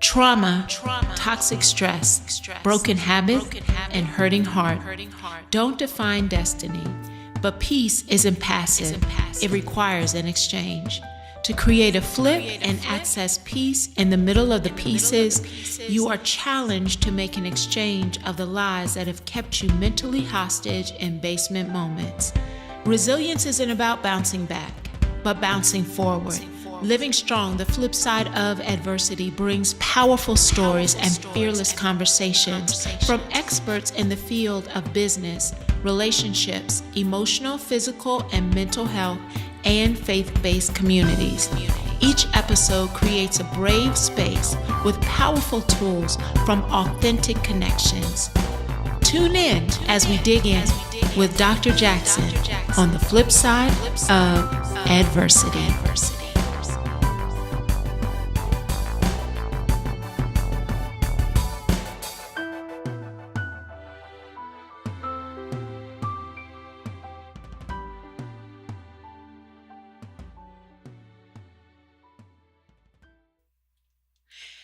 Trauma, toxic stress, broken habit, and hurting heart don't define destiny, but peace isn't passive. It requires an exchange. To create a flip and access peace in the middle of the pieces, you are challenged to make an exchange of the lies that have kept you mentally hostage in basement moments. Resilience isn't about bouncing back, but bouncing forward. Living Strong, the flip side of adversity, brings powerful stories and fearless conversations from experts in the field of business, relationships, emotional, physical, and mental health, and faith-based communities. Each episode creates a brave space with powerful tools from authentic connections. Tune in as we dig in with Dr. Jackson on the flip side of adversity.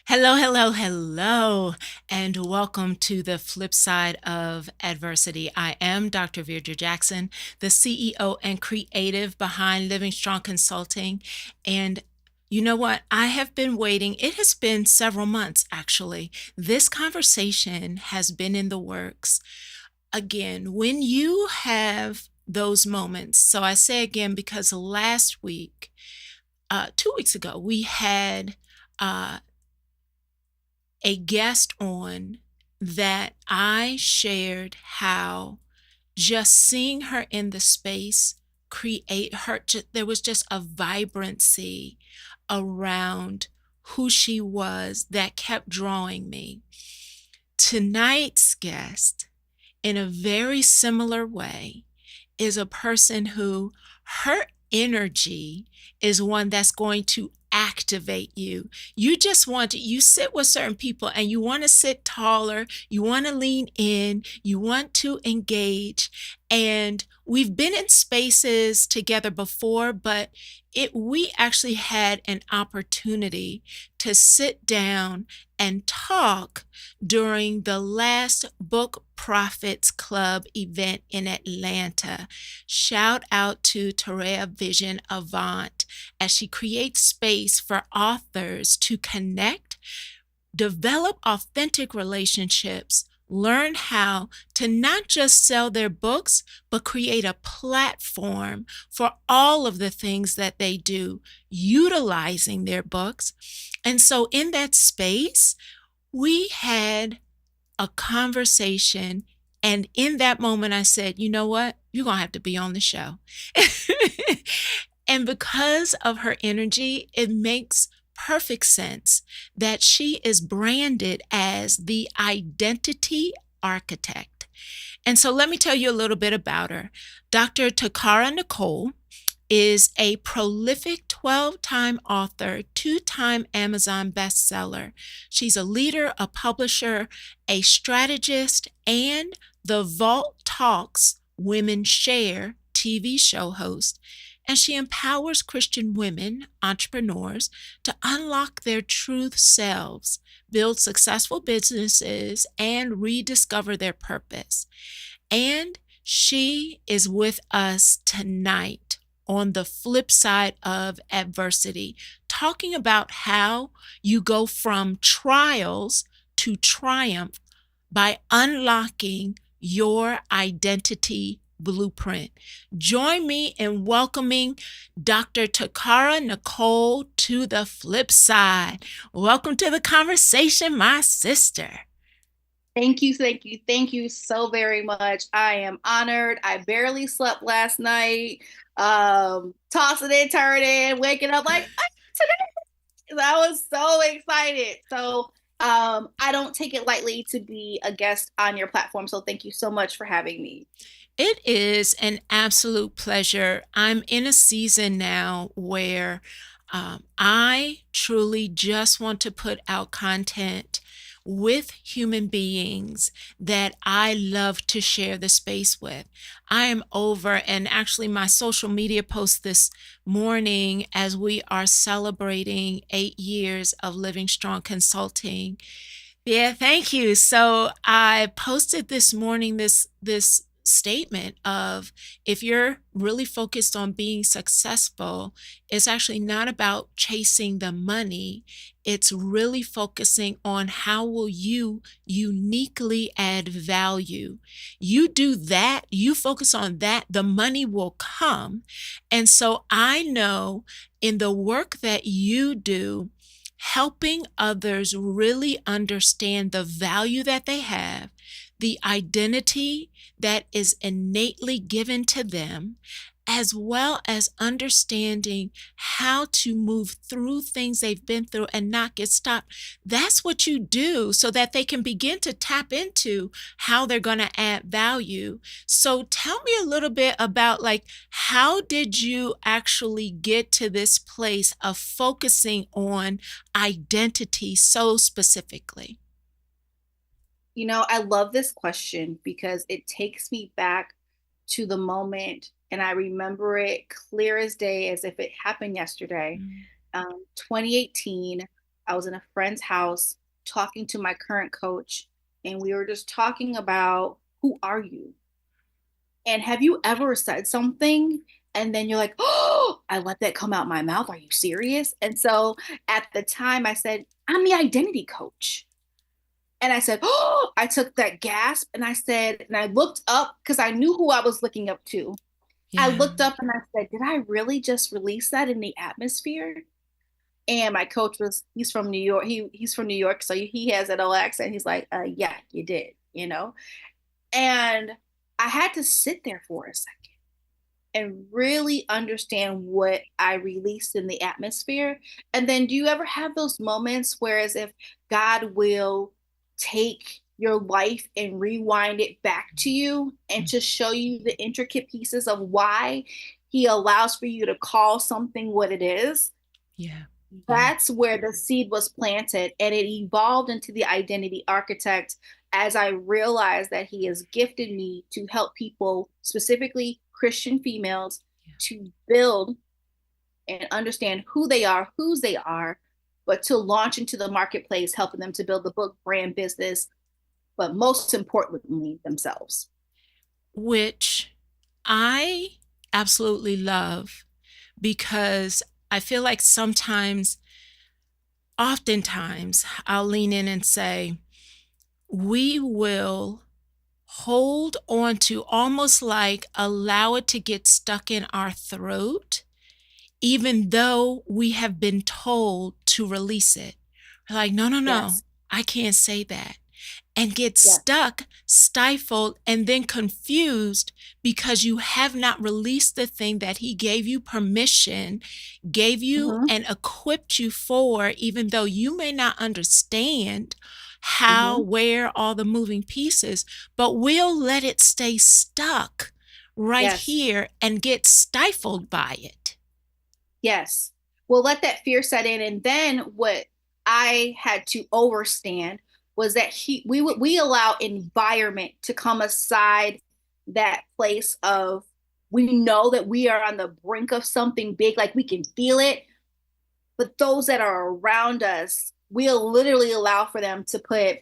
Hello, and welcome to the flip side of adversity. I am Dr. Veirdre Jackson, the CEO and creative behind Living Strong Consulting. And you know what? I have been waiting. It has been several months, actually. This conversation has been in the works. Again, when you have those moments, so I say again because last week, 2 weeks ago, we had a guest on that I shared how just seeing her in the space create her, there was just a vibrancy around who she was that kept drawing me. Tonight's guest, in a very similar way, is a person who her energy is one that's going to activate you. You just want to, you sit with certain people and you want to sit taller, you want to lean in, you want to engage. And we've been in spaces together before, but we actually had an opportunity to sit down and talk during the last Book Prophets Club event in Atlanta. Shout out to Toccara Vision Avant as she creates space for authors to connect, develop authentic relationships, learn how to not just sell their books, but create a platform for all of the things that they do, utilizing their books. And so in that space, we had a conversation. And in that moment, I said, you know what? You're going to have to be on the show. And because of her energy, it makes perfect sense that she is branded as the identity architect. And so let me tell you a little bit about her. Dr. Toccara Nicole is a prolific 12-time author, 2-time Amazon bestseller. She's a leader, a publisher, a strategist, and the Vault Talks Women Share TV show host. And she empowers Christian women, entrepreneurs, to unlock their truth selves, build successful businesses, and rediscover their purpose. And she is with us tonight on the flip side of adversity, talking about how you go from trials to triumph by unlocking your identity blueprint. Join me in welcoming Dr. Toccara Nicole to the flip side. Welcome to the conversation, my sister. Thank you so very much. I am honored. I barely slept last night, tossing and turning, waking up like today. I was so excited. So I don't take it lightly to be a guest on your platform. So thank you so much for having me. It is an absolute pleasure. I'm in a season now where I truly just want to put out content with human beings that I love to share the space with. I am over, and actually, my social media post this morning as we are celebrating 8 years of Living Strong Consulting. Yeah, thank you. So I posted this morning this statement of, if you're really focused on being successful, it's actually not about chasing the money. It's really focusing on how will you uniquely add value. You do that, you focus on that, the money will come. And so I know in the work that you do, helping others really understand the value that they have, the identity that is innately given to them, as well as understanding how to move through things they've been through and not get stopped. That's what you do so that they can begin to tap into how they're going to add value. So tell me a little bit about, like, how did you actually get to this place of focusing on identity so specifically? I love this question because it takes me back to the moment, and I remember it clear as day as if it happened yesterday. Mm. 2018, I was in a friend's house talking to my current coach, and we were just talking about, who are you? And have you ever said something and then you're like, oh, I let that come out my mouth. Are you serious? And so at the time I said, I'm the identity coach. And I said, oh, I took that gasp and I said, and I looked up because I knew who I was looking up to. I Yeah. looked up and I said, did I really just release that in the atmosphere? And my coach he's from New York. He's from New York. So he has an old accent. He's like, yeah, you did. And I had to sit there for a second and really understand what I released in the atmosphere. And then do you ever have those moments where as if God will take your life and rewind it back to you and to show you the intricate pieces of why he allows for you to call something what it is? Yeah. Yeah. That's where the seed was planted and it evolved into the identity architect as I realized that he has gifted me to help people, specifically Christian females, Yeah. to build and understand who they are, whose they are, but to launch into the marketplace, helping them to build the book brand business, but most importantly, themselves. Which I absolutely love, because I feel like oftentimes, I'll lean in and say, we will hold on to, almost like allow it to get stuck in our throat, even though we have been told to release it. We're like, no, no, no, Yes. I can't say that. And get Yes. stuck, stifled, and then confused because you have not released the thing that he gave you permission, gave you Mm-hmm. and equipped you for, even though you may not understand how, Mm-hmm. where, all the moving pieces, but we'll let it stay stuck right Yes. here and get stifled by it. Yes. We'll let that fear set in. And then what I had to overstand was that we allow environment to come aside that place of, we know that we are on the brink of something big, like we can feel it, but those that are around us, we'll literally allow for them to put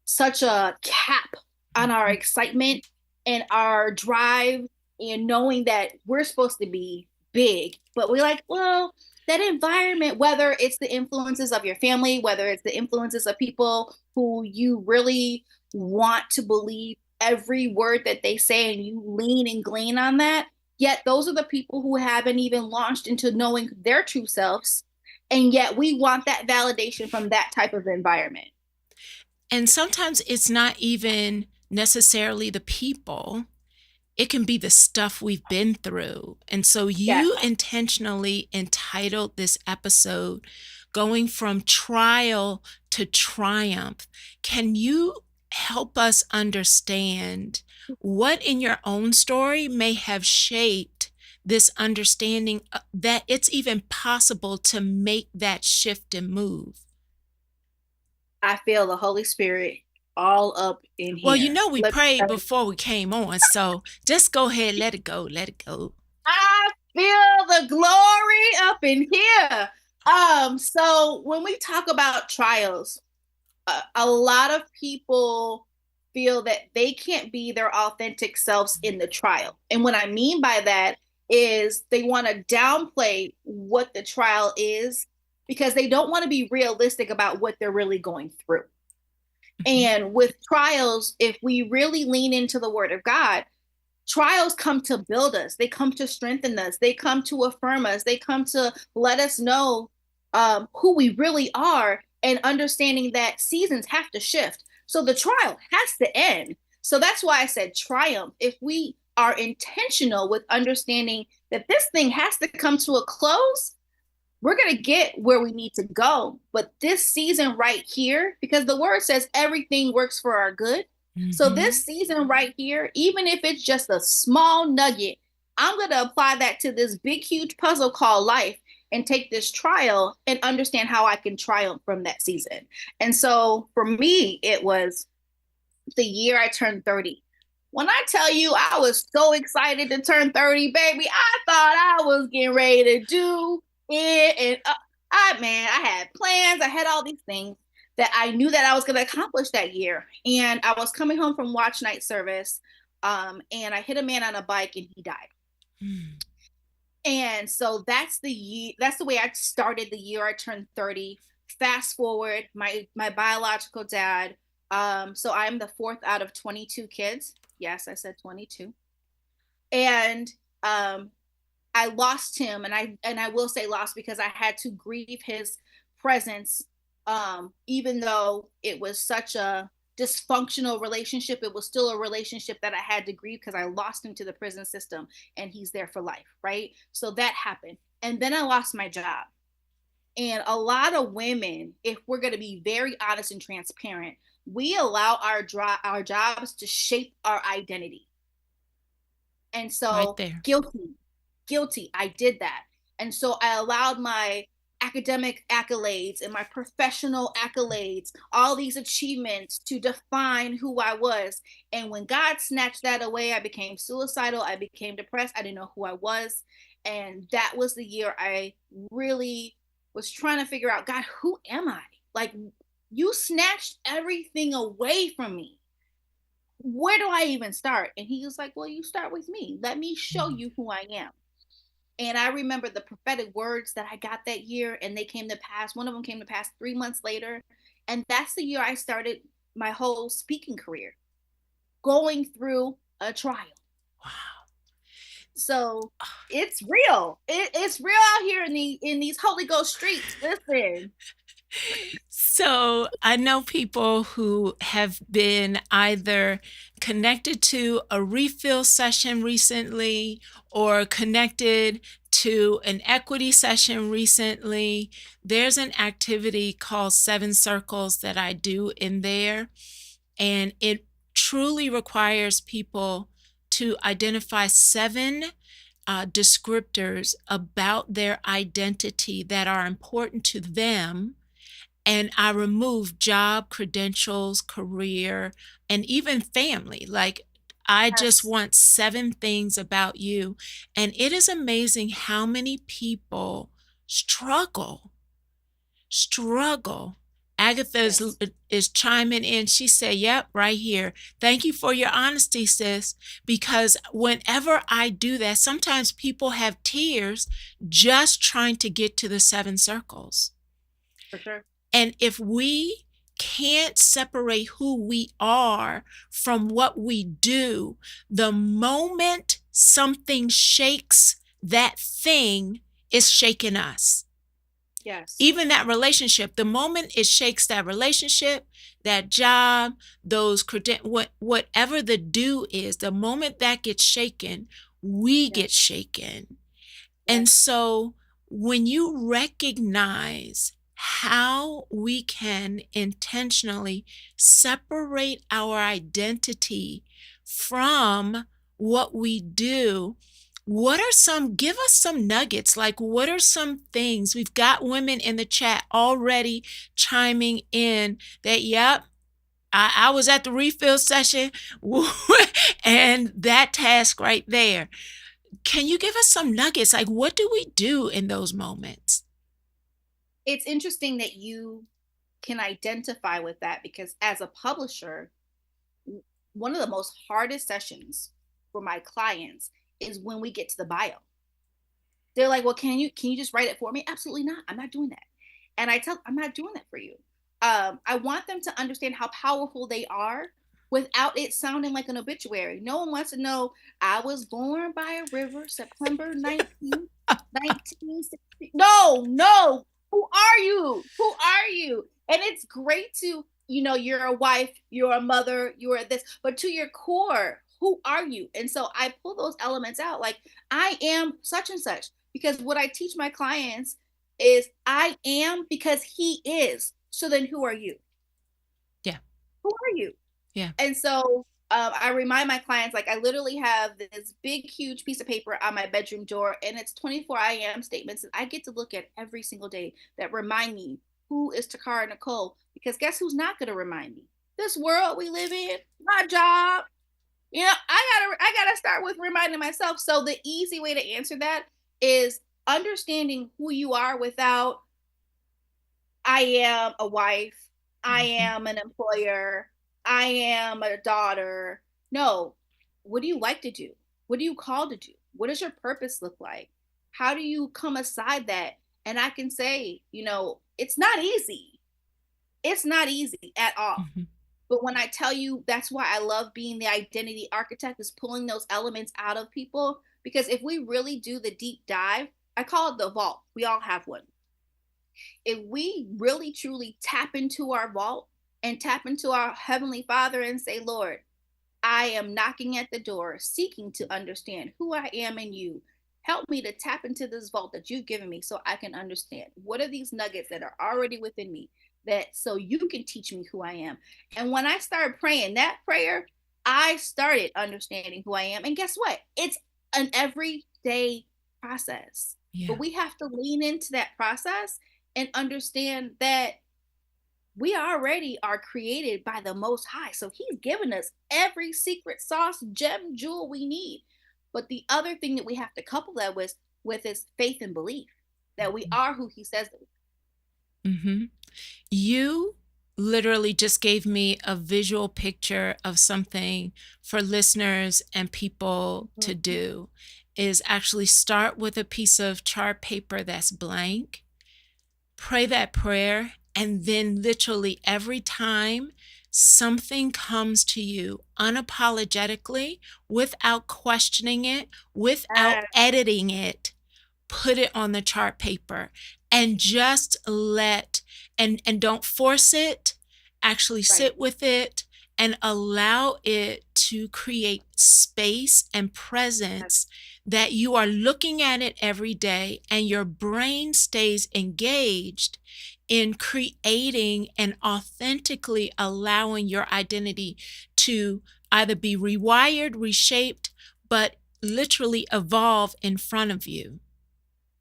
such a cap on our excitement and our drive and knowing that we're supposed to be big. But we're like, well, that environment, whether it's the influences of your family, whether it's the influences of people who you really want to believe every word that they say and you lean and glean on that, yet those are the people who haven't even launched into knowing their true selves. And yet we want that validation from that type of environment. And sometimes it's not even necessarily the people, it can be the stuff we've been through. And so Yes. you intentionally entitled this episode Going from Trial to Triumph. Can you help us understand what in your own story may have shaped this understanding that it's even possible to make that shift and move? I feel the Holy Spirit all up in Well, here. we Let me prayed tell you, before we came on, so just go ahead, let it go, let it go. I feel the glory up in here. So when we talk about trials, a lot of people feel that they can't be their authentic selves in the trial. And what I mean by that is they want to downplay what the trial is because they don't want to be realistic about what they're really going through. Mhm. And with trials, if we really lean into the word of God, trials come to build us, they come to strengthen us, they come to affirm us, they come to let us know who we really are, and understanding that seasons have to shift, so the trial has to end. So that's why I said triumph. If we are intentional with understanding that this thing has to come to a close, we're going to get where we need to go. But this season right here, because the word says everything works for our good. So this Mhm. season right here, even if it's just a small nugget, I'm going to apply that to this big, huge puzzle called life and take this trial and understand how I can triumph from that season. And so for me, it was the year I turned 30. When I tell you I was so excited to turn 30, baby, I thought I was getting ready to do it. And I had plans, I had all these things that I knew that I was going to accomplish that year. And I was coming home from watch night service, and I hit a man on a bike and he died. Mm. And so that's the way I started the year I turned 30. Fast forward, my biological dad, so I'm the fourth out of 22 kids. Yes, I said 22. And I lost him, and I will say lost because I had to grieve his presence. Even though it was such a dysfunctional relationship, it was still a relationship that I had to grieve because I lost him to the prison system, and he's there for life, right? So that happened. And then I lost my job. And a lot of women, if we're going to be very honest and transparent, we allow our jobs to shape our identity. And Right so there. guilty, I did that. And so I allowed my academic accolades and my professional accolades, all these achievements, to define who I was. And when God snatched that away, I became suicidal, I became depressed, I didn't know who I was. And that was the year I really was trying to figure out, God, who am I? Like, you snatched everything away from me, where do I even start? And he was like, well, you start with me. Let me show Mm. you who I am. And I remember the prophetic words that I got that year, and they came to pass. One of them came to pass 3 months later. And that's the year I started my whole speaking career, going through a trial. Wow. So it's real. It's real out here in these Holy Ghost streets. Listen. So I know people who have been either connected to a refill session recently or connected to an equity session recently. There's an activity called Seven Circles that I do in there, and it truly requires people to identify seven descriptors about their identity that are important to them, and I remove job, credentials, career, and even family. Like, I just Yes. want seven things about you. And it is amazing how many people struggle, struggle. Agatha Yes. is chiming in. She said, yep, right here. Thank you for your honesty, sis. Because whenever I do that, sometimes people have tears just trying to get to the seven circles. For sure. And if we can't separate who we are from what we do, the moment something shakes that thing, is shaking us. Yes. Even that relationship, the moment it shakes that relationship, that job, those whatever the do is, the moment that gets shaken, we get Yes. shaken. And Yes. so when you recognize how we can intentionally separate our identity from what we do, What are some, give us some nuggets. Like, what are some things? We've got women in the chat already chiming in that, yep, I was at the refill session and that task right there. Can you give us some nuggets? Like, what do we do in those moments? It's interesting that you can identify with that, because as a publisher, one of the most hardest sessions for my clients is when we get to the bio. They're like, well, can you just write it for me? Absolutely not. I'm not doing that. And I tell them, I'm not doing that for you. I want them to understand how powerful they are without it sounding like an obituary. No one wants to know, I was born by a river, September 1960. No, no. Who are you? Who are you? And it's great to, you're a wife, you're a mother, you're this, but to your core, who are you? And so I pull those elements out, like, I am such and such, because what I teach my clients is, I am because he is. So then who are you? Yeah. Who are you? Yeah. And so I remind my clients, like, I literally have this big, huge piece of paper on my bedroom door, and it's 24 I am statements. And I get to look at every single day that remind me, who is Toccara Nicole? Because guess who's not going to remind me? This world we live in, my job. I gotta start with reminding myself. So the easy way to answer that is understanding who you are without, I am a wife, I Mm-hmm. am an employer, I am a daughter. No, what do you like to do? What are you called to do? What does your purpose look like? How do you come aside that? And I can say, it's not easy. It's not easy at all. Mm-hmm. But when I tell you, that's why I love being the identity architect, is pulling those elements out of people. Because if we really do the deep dive, I call it the vault. We all have one. If we really truly tap into our vault and tap into our Heavenly Father and say, Lord, I am knocking at the door, seeking to understand who I am in you. Help me to tap into this vault that you've given me so I can understand what are these nuggets that are already within me, that so you can teach me who I am. And when I started praying that prayer, I started understanding who I am. And guess what? It's an everyday process. Yeah. But we have to lean into that process and understand that we already are created by the Most High. So he's given us every secret sauce, gem, jewel we need. But the other thing that we have to couple that with is faith and belief that we are who he says that we are. Mm-hmm. You literally just gave me a visual picture of something for listeners and people are. to do, is actually start with a piece of chart paper that's blank, pray that prayer, and then literally every time something comes to you unapologetically, without questioning it, without Uh, editing it, put it on the chart paper and just let, and don't force it, actually right. sit with it and allow it to create space and presence, that you are looking at it every day and your brain stays engaged in creating and authentically allowing your identity to either be rewired, reshaped, but literally evolve in front of you.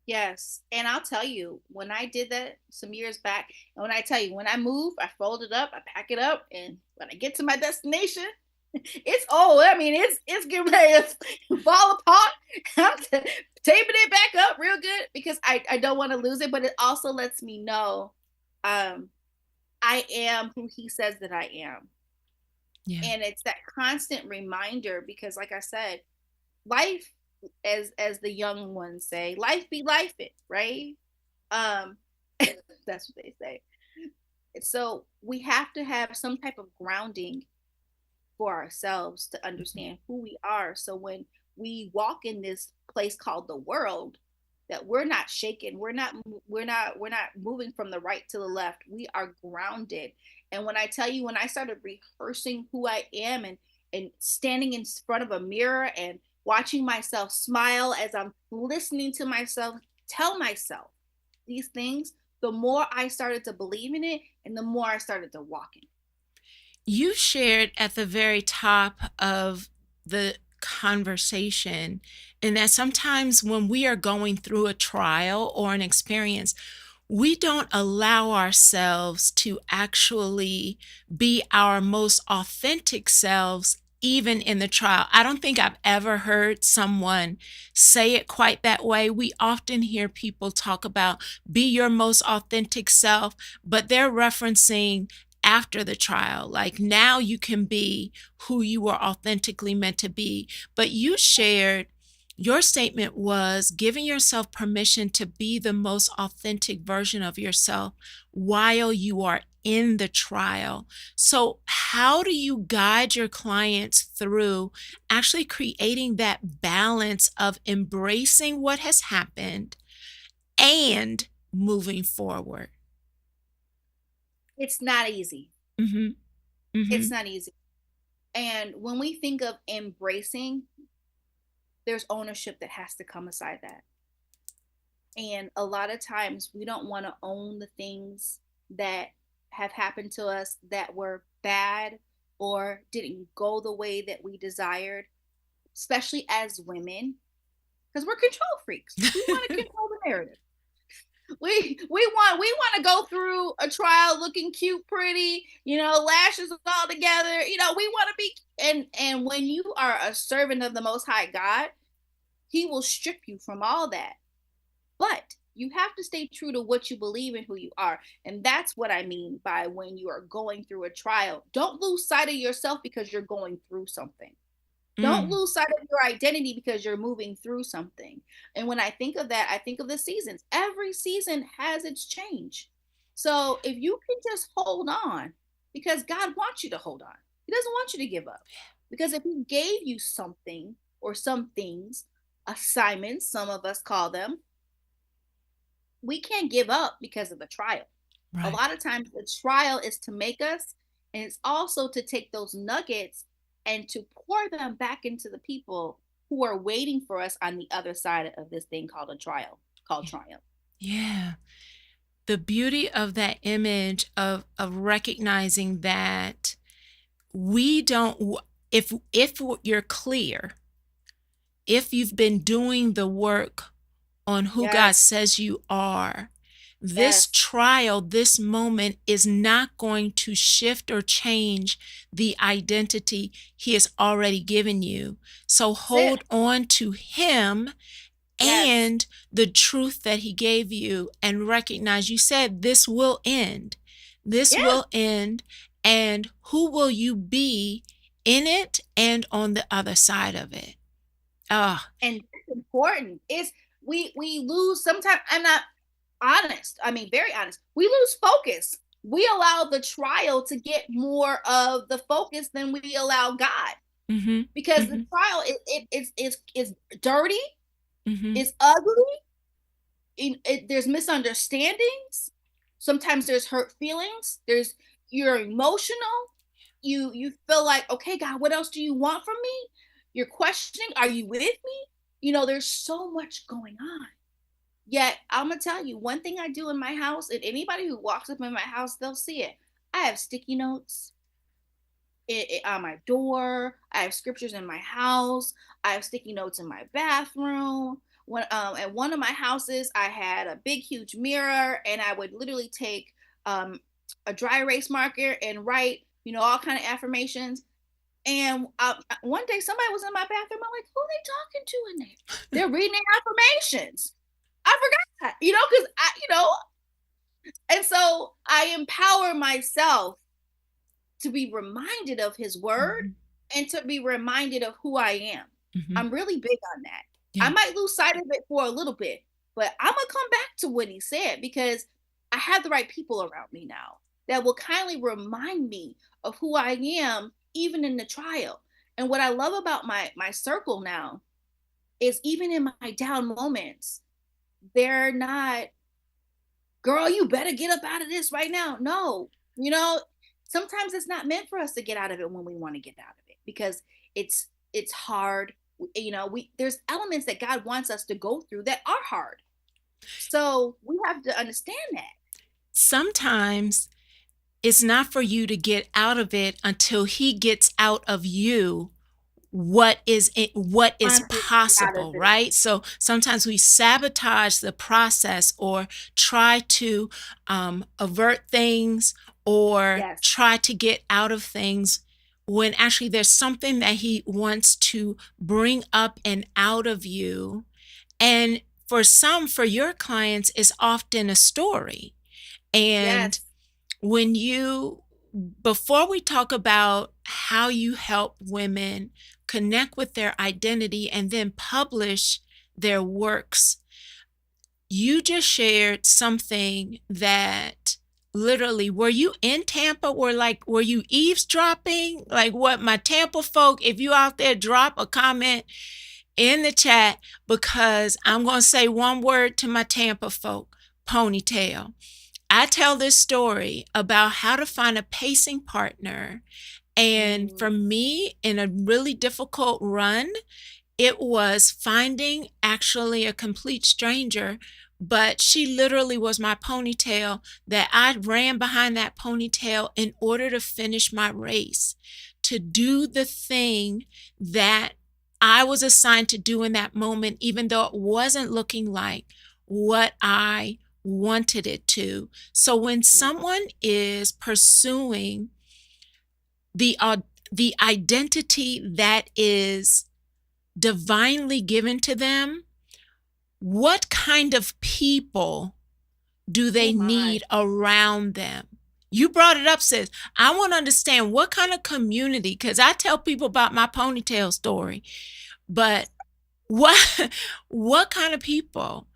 Yes. And I'll tell you, when I did that some years back, and when I tell you, when I move, I fold it up, I pack it up, and when I get to my destination, it's old. I mean, it's getting ready to fall apart. I'm taping it back up real good because I don't want to lose it, but it also lets me know um I am who he says that I am. Yeah. And it's that constant reminder, because like I said, life, as the young ones say, life be life it, right? Um that's what they say. So we have to have some type of grounding for ourselves to understand who we are. So when we walk in this place called the world, that we're not shaken, we're not moving from the right to the left. We are grounded. And when I tell you, when I started rehearsing who I am, and standing in front of a mirror and watching myself smile as I'm listening to myself tell myself these things, the more I started to believe in it and the more I started to walk in. You shared at the very top of the conversation, and that sometimes when we are going through a trial or an experience, we don't allow ourselves to actually be our most authentic selves, even in the trial. I don't think I've ever heard someone say it quite that way. We often hear people talk about be your most authentic self, but they're referencing after the trial. Like now you can be who you were authentically meant to be. But you shared your statement was giving yourself permission to be the most authentic version of yourself while you are in the trial. So, how do you guide your clients through actually creating that balance of embracing what has happened and moving forward? It's not easy. Mhm. It's Mhm. not easy. And when we think of embracing, there's ownership that has to come aside that. And a lot of times we don't want to own the things that have happened to us that were bad or didn't go the way that we desired, especially as women, because we're control freaks. We want to control the narrative. We want to go through a trial looking cute, pretty, lashes all together. We want to be, and when you are a servant of the Most High God, He will strip you from all that. But you have to stay true to what you believe and who you are. And that's what I mean by when you are going through a trial. Don't lose sight of yourself because you're going through something. Don't Mm. lose sight of your identity because you're moving through something. And when I think of that, I think of the seasons. Every season has its change. So if you can just hold on, because God wants you to hold on, He doesn't want you to give up. Because if He gave you something or some things, assignments, some of us call them, we can't give up because of the trial. A Right. lot of times the trial is to make us, and it's also to take those nuggets and to pour them back into the people who are waiting for us on the other side of this thing called a trial, called triumph. Yeah. The beauty of that image of recognizing that we don't if you're clear, if you've been doing the work on who God Yes, says you are, this yes, trial, this moment is not going to shift or change the identity He has already given you. So that's it. hold on to Him Yes, and the truth that He gave you, and recognize you said this will end. This yeah. will end. And who will you be in it and on the other side of it? Ah, And that's important. Is we lose sometimes. I'm not honest. I mean, very honest. We lose focus. We allow the trial to get more of the focus than we allow God, mm-hmm, because the mm-hmm, trial is dirty, mm-hmm. is ugly. There's misunderstandings. Sometimes there's hurt feelings. You're emotional. You feel like, okay, God, what else do you want from me? You're questioning, are you with me? There's so much going on. Yet I'm gonna tell you one thing I do in my house, and anybody who walks up in my house, they'll see it. I have sticky notes on my door. I have scriptures in my house. I have sticky notes in my bathroom. When at one of my houses, I had a big, huge mirror, and I would literally take um, a dry erase marker and write, all kind of affirmations. And one day, somebody was in my bathroom. I'm like, who are they talking to in there? They're reading their affirmations. I forgot, because and so I empower myself to be reminded of His word Mm-hmm, and to be reminded of who I am. mm-hmm. I'm really big on that. I Yeah. might lose sight of it for a little bit, but I'm gonna come back to what He said, because I have the right people around me now that will kindly remind me of who I am, even in the trial. And what I love about my circle now is, even in my down moments, they're not, girl, you better get up out of this right now. No, sometimes it's not meant for us to get out of it when we want to get out of it, because it's hard. We there's elements that God wants us to go through that are hard. So we have to understand that. Sometimes it's not for you to get out of it until He gets out of you what is Consciously out of possible, it. right? So sometimes we sabotage the process or try to avert things or Yes. try to get out of things when actually there's something that he wants to bring up and out of you. And for your clients, it's often a story. And Yes. when you before we talk about how you help women connect with their identity and then publish their works, you just shared something that literally, were you in Tampa, or like were you eavesdropping? Like, what my Tampa folk, if you out there, drop a comment in the chat, because I'm going to say one word to my Tampa folk: ponytail. I tell this story about how to find a pacing partner. And Mm, for me, in a really difficult run, it was finding actually a complete stranger, but she literally was my ponytail, that I ran behind that ponytail in order to finish my race, to do the thing that I was assigned to do in that moment, even though it wasn't looking like what I wanted it to. So when no. someone is pursuing the the identity that is divinely given to them, what kind of people do Oh they my. need around them? You brought it up, sis. I want to understand what kind of community, because I tell people about my ponytail story, but what what kind of people?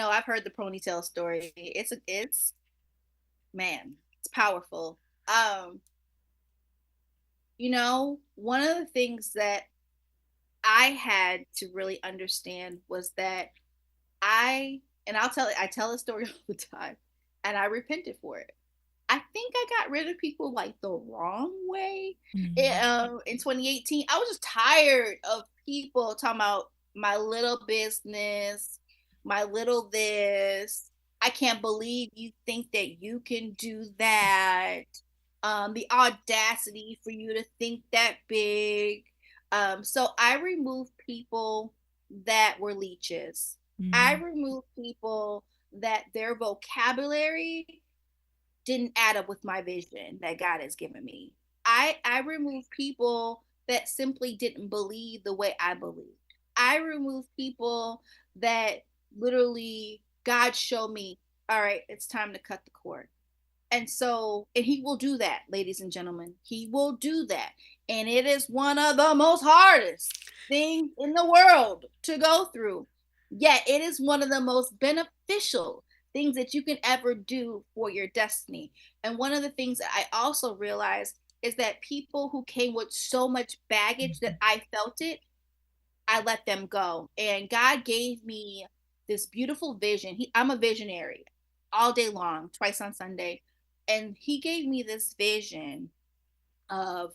I've heard the ponytail story. It's man, it's powerful. Um, one of the things that I had to really understand was that I tell a story all the time, and I repented for it. I think I got rid of people like the wrong way. Mm, In 2018, I was just tired of people talking about my little business, my little this. I can't believe you think that you can do that. The audacity for you to think that big. So I removed people that were leeches. I mm, removed people that their vocabulary didn't add up with my vision that God has given me. I removed people that simply didn't believe the way I believed. I removed people that literally God showed me, all right, it's time to cut the cord. And he will do that, ladies and gentlemen. He will do that. And it is one of the most hardest things in the world to go through. Yet it is one of the most beneficial things that you can ever do for your destiny. And one of the things that I also realized is that people who came with so much baggage that I felt it, I let them go. And God gave me this beautiful vision. I'm a visionary all day long, twice on Sunday. And he gave me this vision of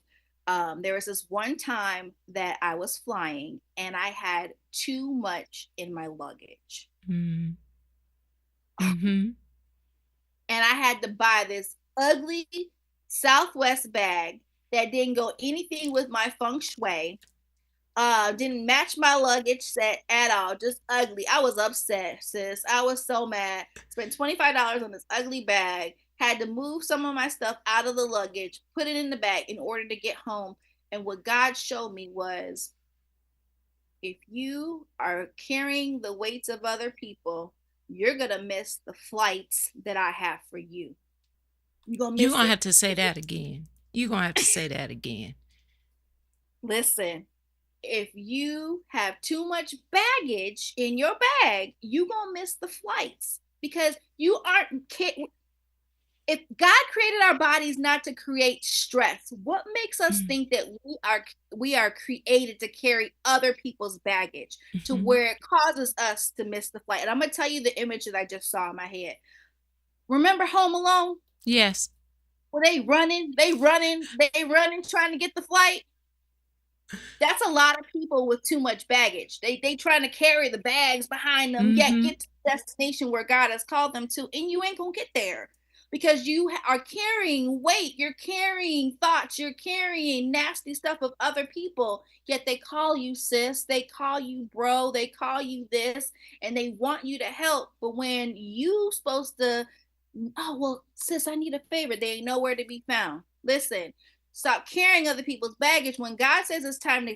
there was this one time that I was flying and I had too much in my luggage. mm, mm-hmm. And I had to buy this ugly Southwest bag that didn't go anything with my feng shui, didn't match my luggage set at all, just ugly. I was upset, sis. I was so mad. Spent $25 on this ugly bag, had to move some of my stuff out of the luggage, put it in the bag in order to get home. And what God showed me was, if you are carrying the weights of other people, you're gonna miss the flights that I have for you. You're gonna You're miss gonna it. have to say that again. You're gonna have to say that again. Listen, if you have too much baggage in your bag, you gonna miss the flights because you aren't. If God created our bodies not to create stress, what makes us Mm, think that we are created to carry other people's baggage to mm-hmm. where it causes us to miss the flight? And I'm gonna tell you the image that I just saw in my head. Remember Home Alone? Yes. Were they running, trying to get the flight? That's a lot of people with too much baggage. They trying to carry the bags behind them, yet Mm-hmm. get to the destination where God has called them to, and you ain't gonna get there because you are carrying weight, you're carrying thoughts, you're carrying nasty stuff of other people, yet they call you sis, they call you bro, they call you this, and they want you to help. But when you supposed to, oh well, sis, I need a favor, they ain't nowhere to be found. Listen, stop carrying other people's baggage. When God says it's time to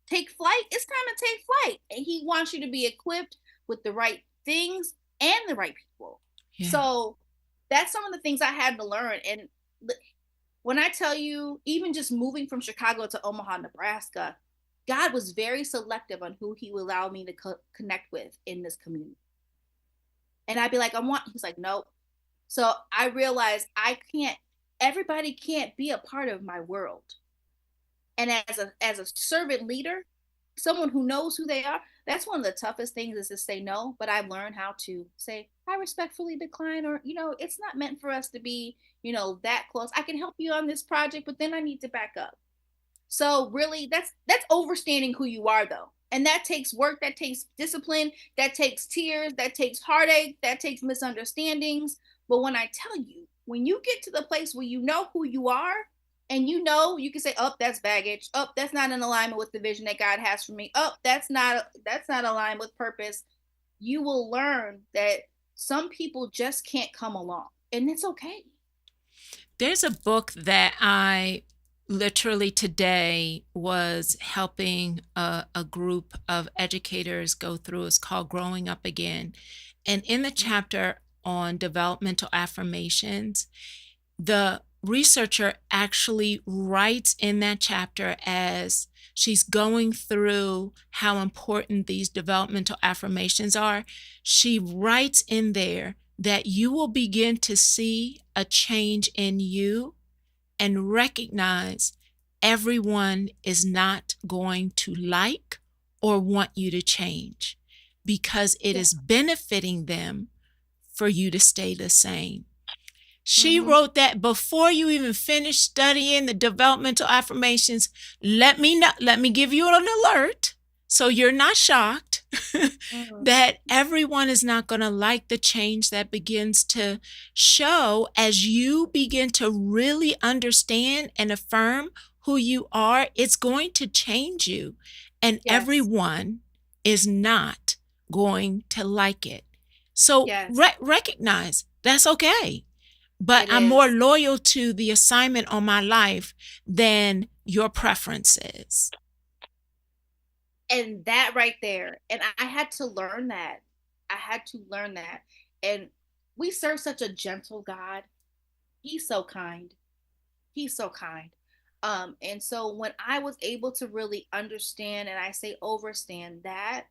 take flight, it's time to take flight, and he wants you to be equipped with the right things and the right people. Yeah. So that's some of the things I had to learn. And when I tell you, even just moving from Chicago to Omaha, Nebraska, God was very selective on who he would allow me to connect with in this community. And I'd be like, he's like, nope. So I realized everybody can't be a part of my world. And as a servant leader, someone who knows who they are, that's one of the toughest things, is to say no. But I've learned how to say, I respectfully decline, or, it's not meant for us to be, that close. I can help you on this project, but then I need to back up. So really, that's overstanding who you are, though. And that takes work, that takes discipline, that takes tears, that takes heartache, that takes misunderstandings. But when I tell you, when you get to the place where you know who you are, and you can say, oh, that's baggage, oh, that's not in alignment with the vision that God has for me, oh, that's not aligned with purpose, you will learn that some people just can't come along, and it's okay. There's a book that I literally today was helping a group of educators go through. It's called Growing Up Again. And in the chapter on developmental affirmations, the researcher actually writes in that chapter, as she's going through how important these developmental affirmations are, she writes in there that you will begin to see a change in you and recognize everyone is not going to like or want you to change, because it is benefiting them for you to stay the same. She wrote that before you even finished studying the developmental affirmations. Let me give you an alert, so you're not shocked that everyone is not going to like the change that begins to show as you begin to really understand and affirm who you are. It's going to change you, and everyone is not going to like it. So recognize that's okay. But I'm more loyal to the assignment on my life than your preferences. And that right there. And I had to learn that. And we serve such a gentle God. He's so kind. And so when I was able to really understand, and I say overstand that,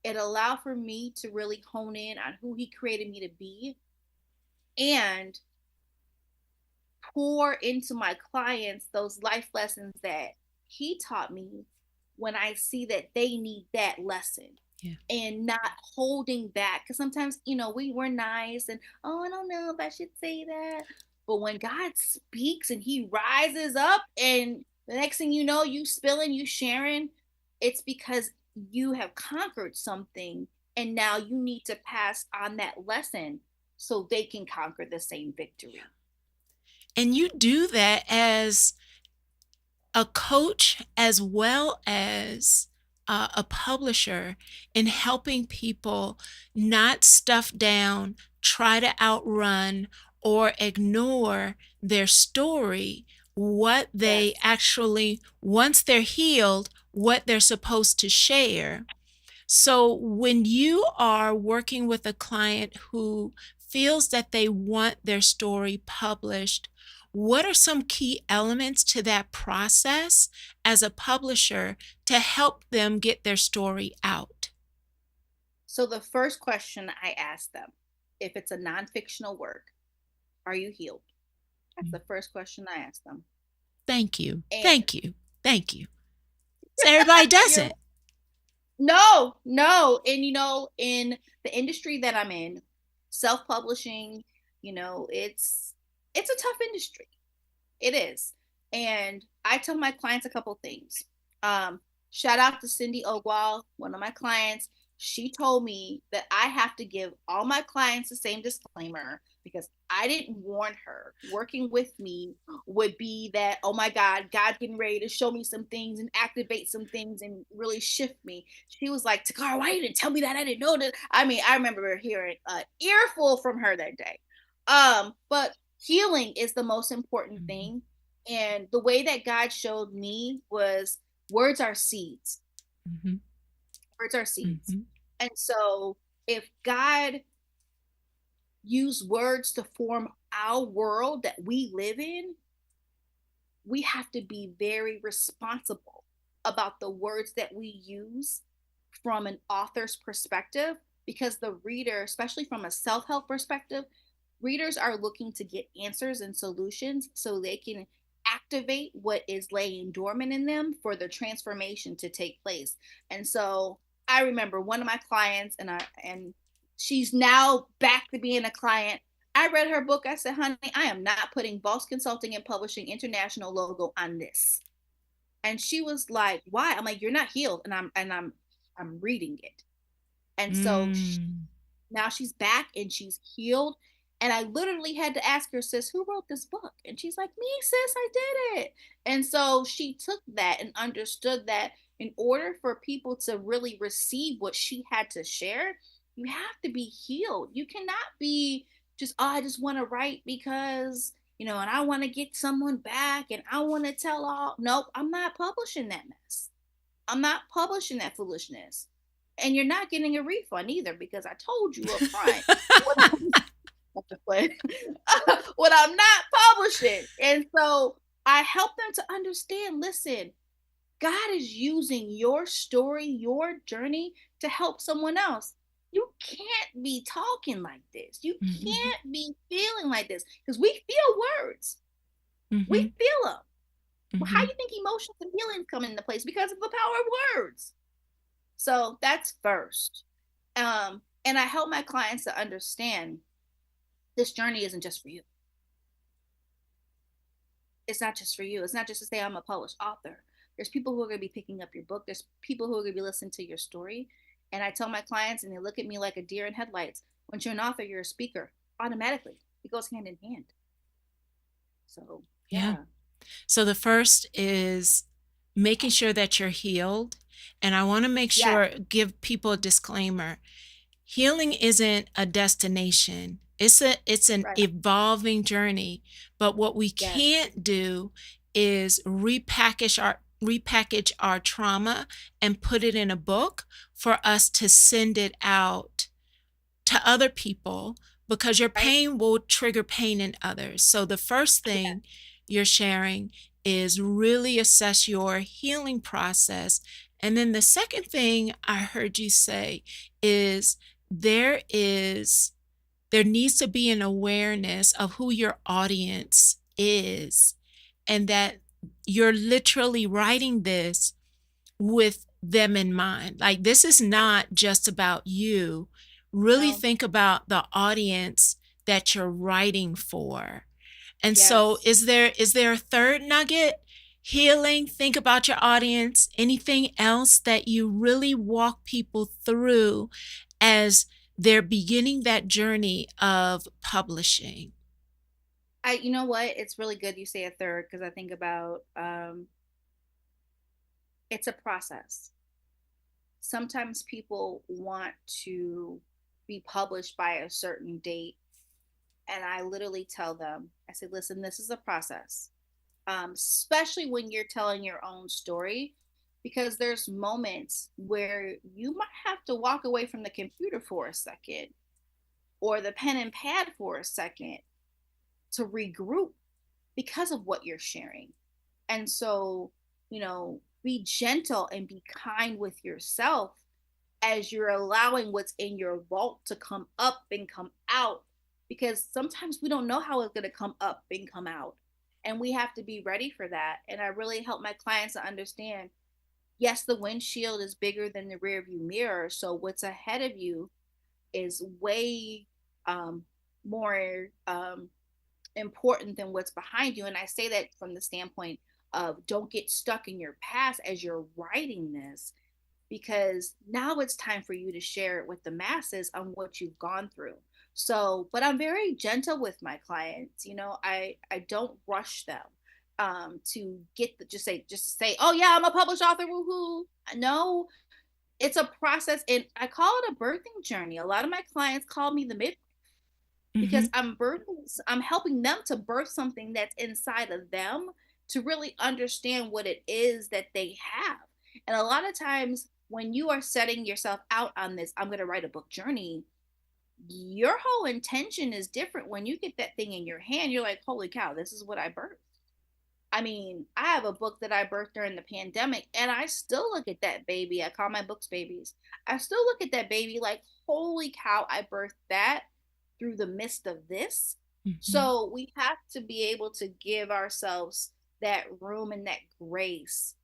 it allowed for me to really hone in on who he created me to be, and pour into my clients those life lessons that he taught me when I see that they need that lesson. And not holding back, because sometimes we're nice and, oh, I don't know if I should say that, but when God speaks and he rises up, and the next thing you know, you spilling, you sharing, it's because you have conquered something, and now you need to pass on that lesson so they can conquer the same victory. And you do that as a coach as well as a publisher, in helping people not stuff down, try to outrun, or ignore their story, what they actually, once they're healed, what they're supposed to share. So when you are working with a client who feels that they want their story published, what are some key elements to that process as a publisher to help them get their story out? So the first question I ask them, if it's a non-fictional work, are you healed? That's the first question I ask them. Thank you. Thank you. So everybody does it. No. And in the industry that I'm in, self-publishing, it's a tough industry. It is. And I tell my clients a couple things. Shout out to Cindy Ogwal, one of my clients. She told me that I have to give all my clients the same disclaimer. because I didn't warn her. Working with me would be that, oh my God, God's getting ready to show me some things and activate some things and really shift me. She was like, Toccara, why you didn't tell me that? I didn't know that. I mean, I remember hearing an earful from her that day. But healing is the most important Mhm. thing. And the way that God showed me was words are seeds. Mhm. Words are seeds. Mhm. And so if God used words to form our world that we live in, we have to be very responsible about the words that we use from an author's perspective, because the reader, especially from a self help perspective, readers are looking to get answers and solutions so they can activate what is laying dormant in them for the transformation to take place. And so I remember one of my clients, and she's now back to being a client. I read her book. I said, honey, I am not putting Boss Consulting and Publishing International logo on this. And she was like, why? I'm like, you're not healed. I'm reading it. And so Mm. now she's back and she's healed. And I literally had to ask her, sis, who wrote this book? And she's like, me, sis, I did it. And so she took that and understood that in order for people to really receive what she had to share, you have to be healed. You cannot be just, oh, I just want to write because, and I want to get someone back and I want to tell all. Nope, I'm not publishing that mess. I'm not publishing that foolishness. And you're not getting a refund either because I told you up front what I'm, what I'm not publishing. And so I help them to understand, listen, God is using your story, your journey to help someone else. You can't be talking like this. You Mhm. can't be feeling like this because we feel words. We Mhm. feel them. Well, how do Mhm. you think emotions and feelings come into place? Because of the power of words. So that's first. And I help my clients to understand this journey isn't just for you. It's not just for you. It's not just to say I'm a published author. There's people who are going to be picking up your book. There's people who are going to be listening to your story. And I tell my clients, and they look at me like a deer in headlights. Once you're an author, you're a speaker. Automatically, it goes hand in hand. So Yeah. yeah, So the first is making sure that you're healed. And I want to make yes, sure, give people a disclaimer. Healing isn't a destination. It's an right, evolving journey. But what we yes, can't do is repackage our trauma and put it in a book for us to send it out to other people, because your right, pain will trigger pain in others. So the first yes, thing you're sharing is really assess your healing process. And then the second thing I heard you say is there is there needs to be an awareness of who your audience is, and that you're literally writing this with them in mind. Like, this is not just about you. Really no, think about the audience that you're writing for. And so yes. is there a third nugget? Healing, think about your audience. Anything else that you really walk people through as they're beginning that journey of publishing? You know what? It's really good you say a third because I think about it's a process. Sometimes people want to be published by a certain date. And I literally tell them, I say, listen, this is a process, especially when you're telling your own story, because there's moments where you might have to walk away from the computer for a second or the pen and pad for a second to regroup because of what you're sharing. And so, be gentle and be kind with yourself as you're allowing what's in your vault to come up and come out, because sometimes we don't know how it's going to come up and come out, and we have to be ready for that. And I really help my clients to understand, yes, the windshield is bigger than the rear view mirror, so what's ahead of you is way um, more important than what's behind you. And I say that from the standpoint of don't get stuck in your past as you're writing this, because now it's time for you to share it with the masses on what you've gone through. So, but I'm very gentle with my clients. I don't rush them to get the just to say, oh yeah, I'm a published author, woohoo. No, it's a process, and I call it a birthing journey. A lot of my clients call me the mid, because Mhm. I'm helping them to birth something that's inside of them, to really understand what it is that they have. And a lot of times when you are setting yourself out on this, I'm going to write a book journey, your whole intention is different. When you get that thing in your hand, you're like, holy cow, this is what I birthed. I mean, I have a book that I birthed during the pandemic, and I still look at that baby. I call my books babies. I still look at that baby like, holy cow, I birthed that through the midst of this. Mhm. So we have to be able to give ourselves that room and that grace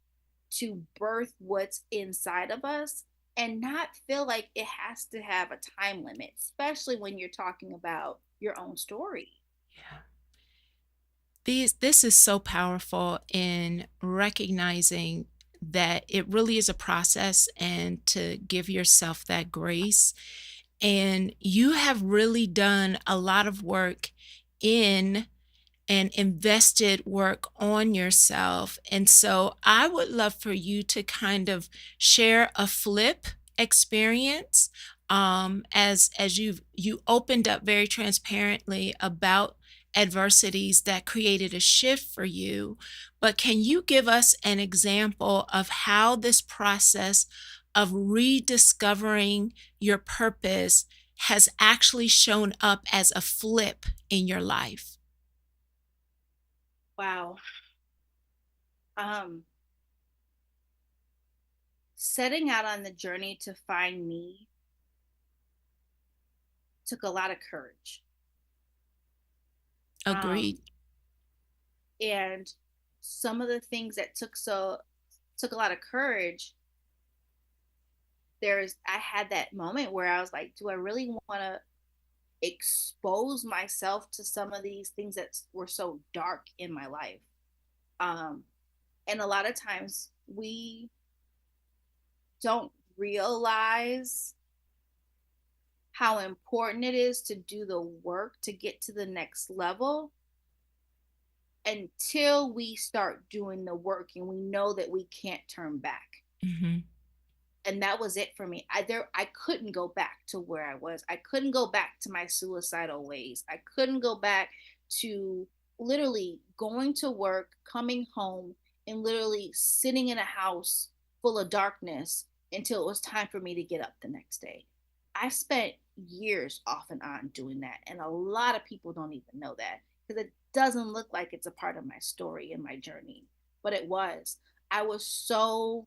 to birth what's inside of us, and not feel like it has to have a time limit, especially when you're talking about your own story. Yeah. This is so powerful in recognizing that it really is a process and to give yourself that grace. And you have really done a lot of work in and invested work on yourself. And so I would love for you to kind of share a flip experience, as you opened up very transparently about adversities that created a shift for you. But can you give us an example of how this process of rediscovering your purpose has actually shown up as a flip in your life? Wow. Um, Setting out on the journey to find me took a lot of courage. Um, Agreed. and some of the things that took a lot of courage, I had that moment where I was like, do I really want to expose myself to some of these things that were so dark in my life? Um, and a lot of times we don't realize how important it is to do the work to get to the next level until we start doing the work and we know that we can't turn back. Mhm. And that was it for me. I couldn't go back to where I was. I couldn't go back to my suicidal ways. I couldn't go back to literally going to work, coming home, and literally sitting in a house full of darkness until it was time for me to get up the next day. I spent years off and on doing that, and a lot of people don't even know that, because it doesn't look like it's a part of my story and my journey, but it was. I was so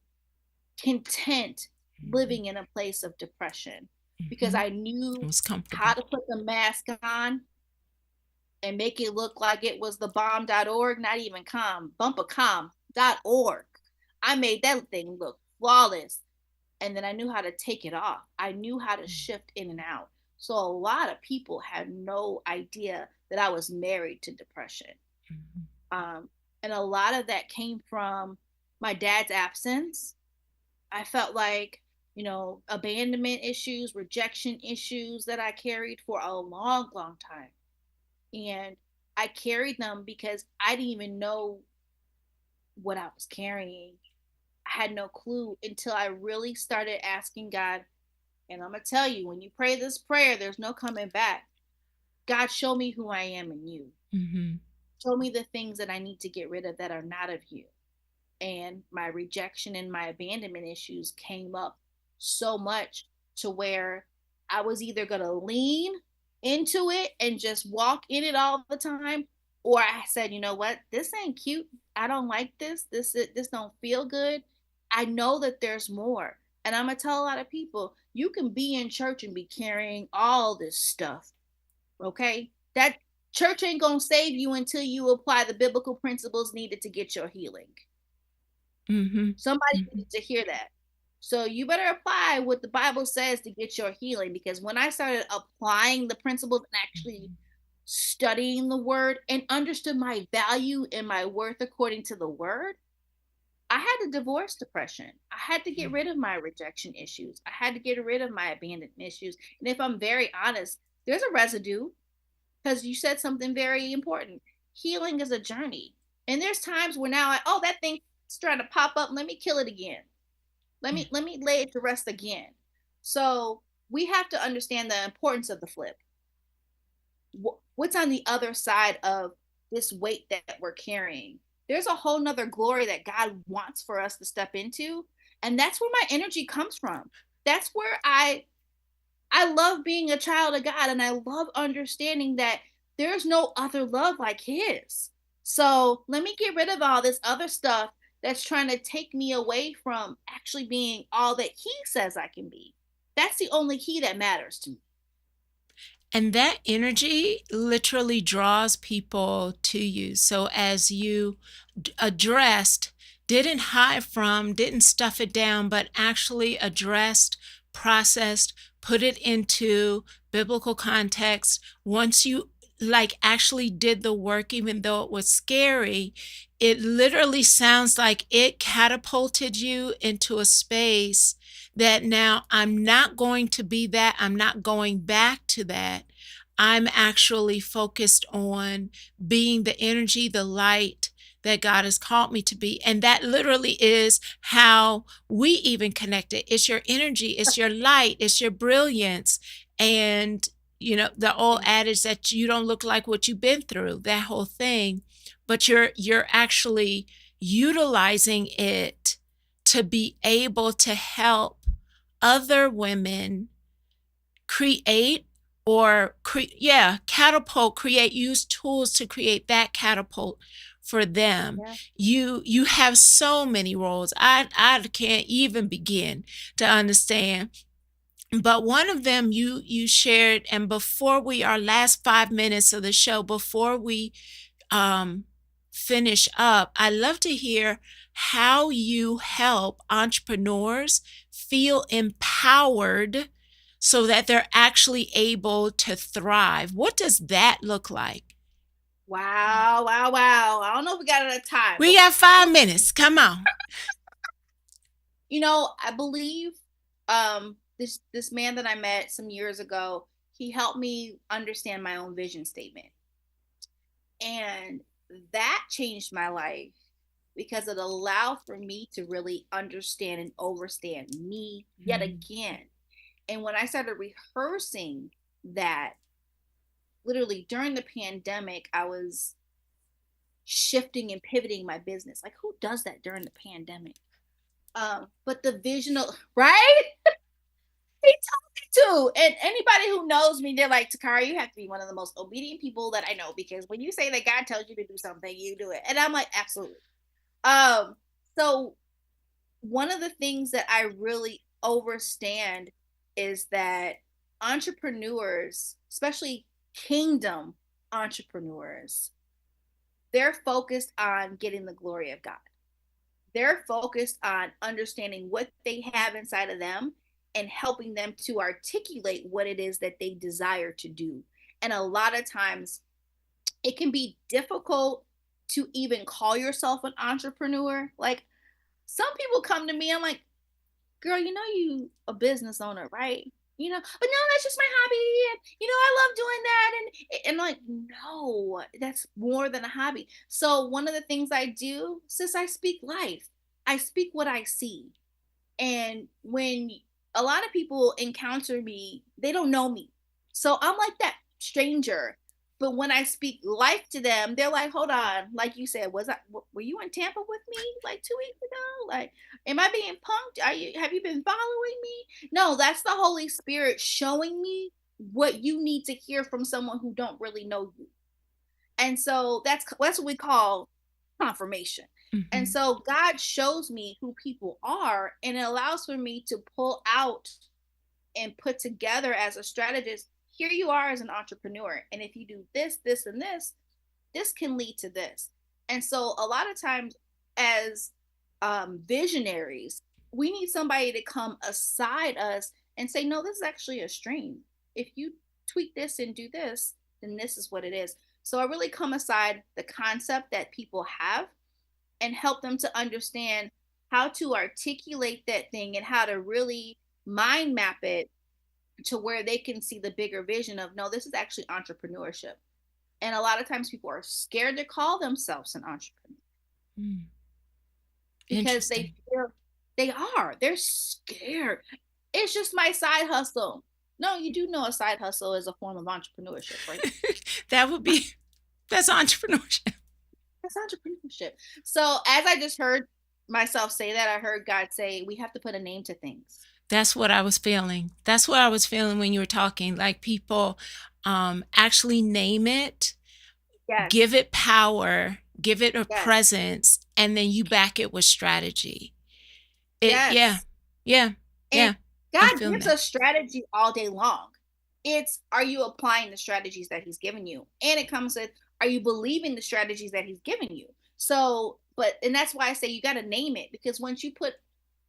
content Mhm. living in a place of depression, because Mhm. I It knew was how comfortable. to put the mask on and make it look like it was the bomb.org, not even com, bumpercom.org. I made that thing look flawless. And then I knew how to take it off. I knew how to shift in and out. So a lot of people had no idea that I was married to depression. Mhm. Um, and a lot of that came from my dad's absence. I felt like, abandonment issues, rejection issues that I carried for a long, long time. And I carried them because I didn't even know what I was carrying. I had no clue until I really started asking God. And I'm going to tell you, when you pray this prayer, there's no coming back. God, show me who I am in you. Mhm. Show me the things that I need to get rid of that are not of you. And my rejection and my abandonment issues came up so much, to where I was either going to lean into it and just walk in it all the time, or I said, you know what, this ain't cute. I don't like this don't feel good. I know that there's more. And I'm going to tell a lot of people, you can be in church and be carrying all this stuff. Okay, that church ain't going to save you until you apply the biblical principles needed to get your healing. Mhm. Somebody Mhm. needs to hear that. So you better apply what the Bible says to get your healing. Because when I started applying the principles and actually Mhm. studying the word and understood my value and my worth according to the word, I had to divorce depression. I had to get Yeah. rid of my rejection issues. I had to get rid of my abandonment issues. And if I'm very honest, There's a residue because you said something very important. Healing is a journey. And there's times where now oh, that thing's trying to pop up. Let me kill it again. Let me lay it to rest again. So we have to understand the importance of the flip. What's on the other side of this weight that we're carrying? There's a whole nother glory that God wants for us to step into. And that's where my energy comes from. That's where I love being a child of God, and I love understanding that there's no other love like his. So let me get rid of all this other stuff that's trying to take me away from actually being all that he says I can be. That's the only key that matters to me. And that energy literally draws people to you. So as you addressed, didn't hide from, didn't stuff it down, but actually addressed, processed, put it into biblical context. Once you like actually did the work, even though it was scary, it literally sounds like it catapulted you into a space that now I'm not going to be that. I'm not going back to that. I'm actually focused on being the energy, the light that God has called me to be. And that literally is how we even connected. It's your energy, it's your light, it's your brilliance. And, you know, the old adage that you don't look like what you've been through, that whole thing, but you're actually utilizing it to be able to help other women create catapult, create, use tools to create that catapult for them. Yeah. You have so many roles. I can't even begin to understand. But one of them you shared, and before our last 5 minutes of the show, before we um finish up, I love to hear how you help entrepreneurs feel empowered so that they're actually able to thrive. What does that look like? Wow, wow, wow. I don't know if we got enough time, We but got 5 minutes. Come on. I believe this man that I met some years ago, he helped me understand my own vision statement. And that changed my life because it allowed for me to really understand and overstand me yet again. And when I started rehearsing that, literally during the pandemic, I was shifting and pivoting my business. Like, who does that during the pandemic? But the vision of, right? He told me to. And anybody who knows me, they're like, Toccara, you have to be one of the most obedient people that I know, because when you say that God tells you to do something, you do it. And I'm like, absolutely. So one of the things that I really overstand is that entrepreneurs, especially kingdom entrepreneurs, they're focused on getting the glory of God. They're focused on understanding what they have inside of them and helping them to articulate what it is that they desire to do. And a lot of times it can be difficult to even call yourself an entrepreneur. Like, some people come to me, I'm like, girl, you a business owner, right? But no, that's just my hobby. And, I love doing that. And like, no, that's more than a hobby. So one of the things I do, sis, I speak life. I speak what I see. And when a lot of people encounter me, they don't know me. So I'm like that stranger. But when I speak life to them, they're like, hold on. Like you said, were you in Tampa with me like 2 weeks ago? Like, am I being punked? Have you been following me? No, that's the Holy Spirit showing me what you need to hear from someone who don't really know you. And so that's what we call confirmation. And so God shows me who people are, and it allows for me to pull out and put together as a strategist. Here you are as an entrepreneur. And if you do this, this, and this can lead to this. And so a lot of times as visionaries, we need somebody to come aside us and say, no, this is actually a stream. If you tweak this and do this, then this is what it is. So I really come aside the concept that people have and help them to understand how to articulate that thing and how to really mind map it to where they can see the bigger vision of, no, this is actually entrepreneurship. And a lot of times people are scared to call themselves an entrepreneur Mm, because they interesting. feel they're scared. It's just my side hustle. No, you do know a side hustle is a form of entrepreneurship, right? That would be, that's entrepreneurship. That's entrepreneurship. So as I just heard myself say that, I heard God say we have to put a name to things. That's what I was feeling. That's what I was feeling when you were talking. Like people actually name it, give Yes, it power, give it a yes, presence, and then you back it with strategy. Yeah, yes. yeah, And yeah. I'm God feeling gives that. us strategy all day long. It's, are you applying the strategies that He's given you? And it comes with, are you believing the strategies that He's given you? So, but, and that's why I say you got to name it, because once you put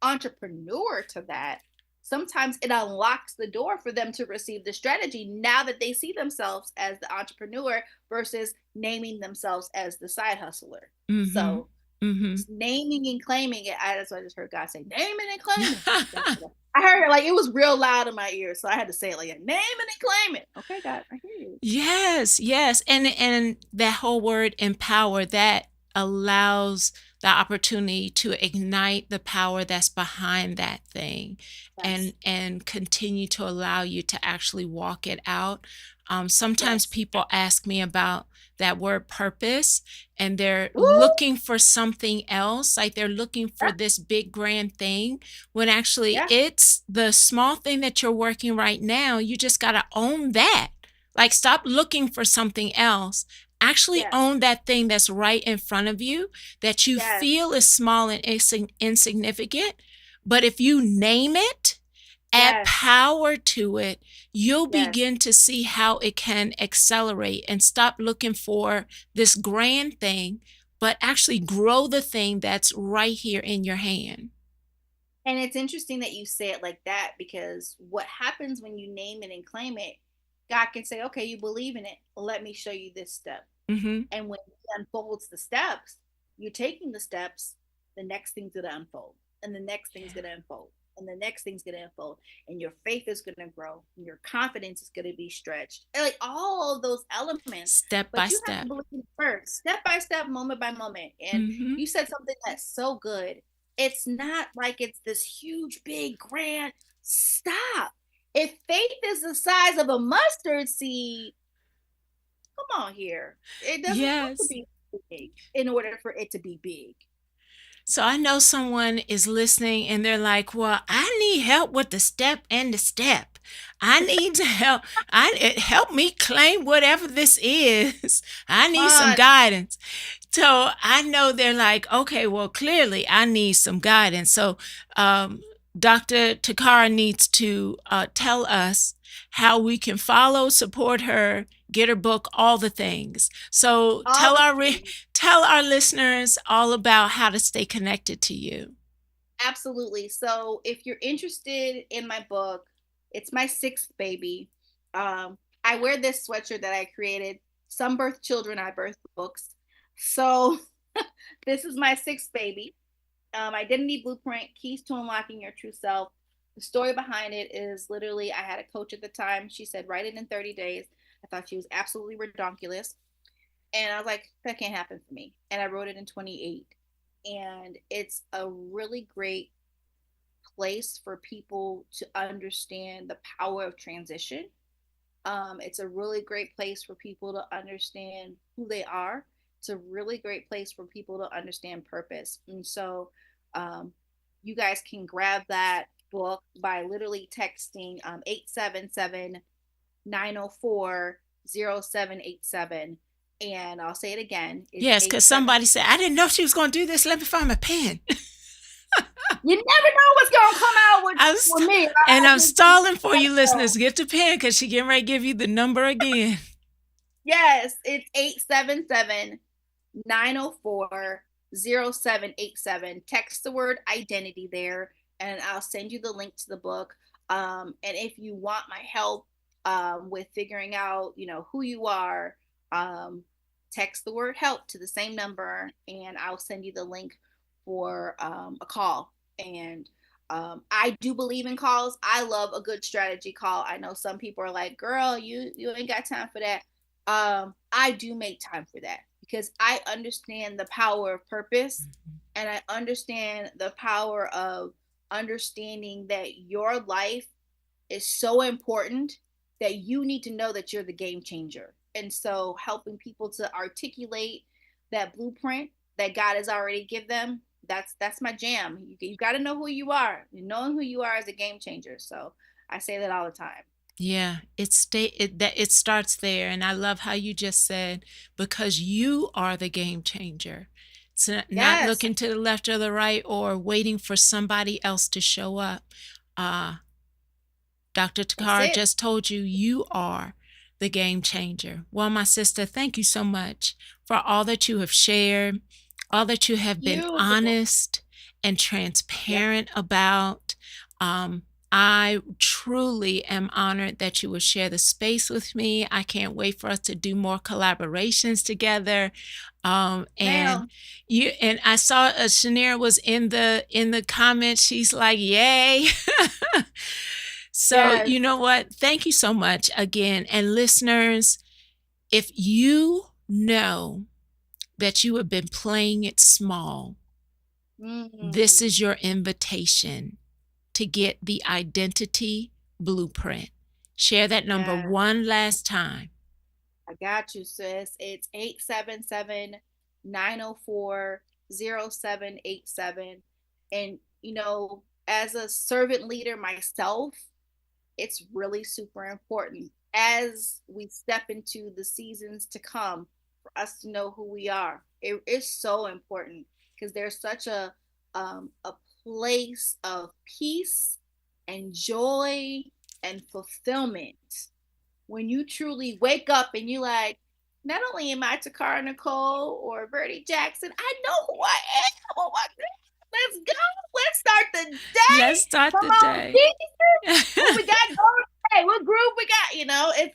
entrepreneur to that, sometimes it unlocks the door for them to receive the strategy now that they see themselves as the entrepreneur versus naming themselves as the side hustler. Mm-hmm. So Mm-hmm. naming and claiming it. That's what I just heard God say, name it and claim it. I heard it like it was real loud in my ears, so I had to say it like, name it and claim it. Okay, God, I hear you. Yes, yes. And that whole word empower, that allows the opportunity to ignite the power that's behind that thing, Yes, and continue to allow you to actually walk it out. Sometimes yes. people ask me about that word purpose, and they're Ooh, looking for something else, like they're looking for yeah, this big grand thing, when actually yeah, it's the small thing that you're working right now. You just got to own that. Like, stop looking for something else. Actually yes, own that thing that's right in front of you that you yes, feel is small and insignificant. But if you name it, add yes, power to it, you'll yes. begin to see how it can accelerate, and stop looking for this grand thing, but actually grow the thing that's right here in your hand. And it's interesting that you say it like that, because what happens when you name it and claim it, God can say, okay, you believe in it. Let me show you this step. Mm-hmm. And when He unfolds the steps, you're taking the steps, the next thing's going to unfold, and the next thing's going to unfold, and the next thing's going to unfold, and your faith is going to grow, and your confidence is going to be stretched, and like all of those elements. Step by But you have to step. believe it first, step by step, moment by moment. And Mm-hmm. you said something that's so good. It's not like it's this huge, big, grand. Stop. If faith is the size of a mustard seed, come on here. It doesn't have to Yes. be big in order for it to be big. So I know someone is listening and they're like, "Well, I need help with the step and the step. I need to help. Help me claim whatever this is. I Come need some on. guidance." So I know they're like, "Okay, well, clearly I need some guidance." So um, Dr. Toccara needs to tell us how we can follow, support her, get her book, all the things. So All the things. tell our listeners all about how to stay connected to you. Absolutely. So if you're interested in my book, it's my sixth baby. I wear this sweatshirt that I created. Some birth children, I birth books. So this is my sixth baby. Identity Blueprint, Keys to Unlocking Your True Self. The story behind it is literally, I had a coach at the time. She said, write it in 30 days. I thought she was absolutely redonkulous. And I was like, that can't happen for me. And I wrote it in 28. And it's a really great place for people to understand the power of transition. It's a really great place for people to understand who they are. It's a really great place for people to understand purpose. And so um, you guys can grab that book by literally texting 877 And I'll say it again. It's Yes, because 87. somebody said, I didn't know she was going to do this. Let me find my pen. You never know what's going to come out I'm with st- me. and I I'm just, stalling for you so, listeners. Get the pen because she getting ready to give you the number again. yes, it's 877 904 0787. Text the word identity there, and I'll send you the link to the book. And if you want my help with figuring out, who you are, um, text the word help to the same number, and I'll send you the link for a call. And I do believe in calls. I love a good strategy call. I know some people are like, "Girl, you ain't got time for that." I do make time for that because I understand the power of purpose, and I understand the power of understanding that your life is so important that you need to know that you're the game changer. And so helping people to articulate that blueprint that God has already given them, that's my jam. You got to know who you are. Knowing who you are is a game changer. So I say that all the time. Yeah, it starts there, and I love how you just said, because you are the game changer. It's not Yes, looking to the left or the right or waiting for somebody else to show up. Uh, Dr. that's Toccara it. just told you you are the game changer. Well, my sister, thank you so much for all that you have shared, all that you have been You. honest and Yeah. transparent about. Um, I truly am honored that you will share the space with me. I can't wait for us to do more collaborations together. And Ma'am. I saw Shanira was in the comments. She's like, "Yay!" So, Yes. you know what? Thank you so much again. And listeners, if you know that you have been playing it small, this Mm, is your invitation to get the identity blueprint. Share that number yeah. one last time. I got you, sis. It's 877-904-0787. And, as a servant leader myself, it's really super important as we step into the seasons to come for us to know who we are. It is so important because there's such a place of peace and joy and fulfillment when you truly wake up and you like, not only am I Toccara Nicole or Veirdre Jackson, I know who I am. Oh my God, let's go. Let's start the Let's day. start Come the on, day. Jesus. What we got going today? What group we got?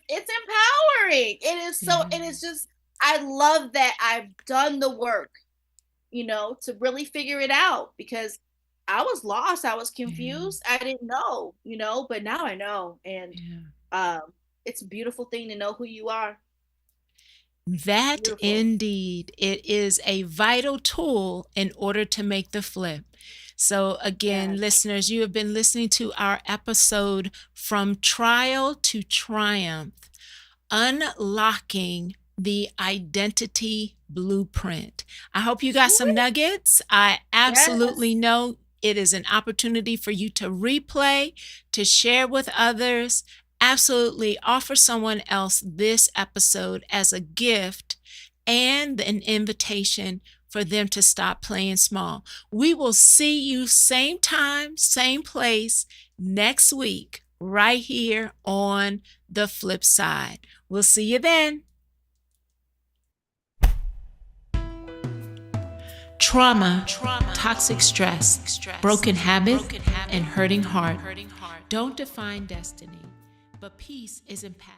It's empowering. It is so, Yeah, and it's just, I love that I've done the work, to really figure it out because I was lost. I was yeah, confused. I didn't know, but now I know. And yeah. um, it's a beautiful thing to know who you are. That Beautiful. indeed, it is a vital tool in order to make the flip. So, again, Yes. listeners, you have been listening to our episode From Trial to Triumph, Unlocking the Identity Blueprint. I hope you got some nuggets. I absolutely Yes. know it is an opportunity for you to replay, to share with others. Absolutely offer someone else this episode as a gift and an invitation for them to stop playing small. We will see you same time, same place next week, right here on the flip side. We'll see you then. Trauma, toxic stress, broken habits, and hurting heart don't define destiny, but peace is impassive.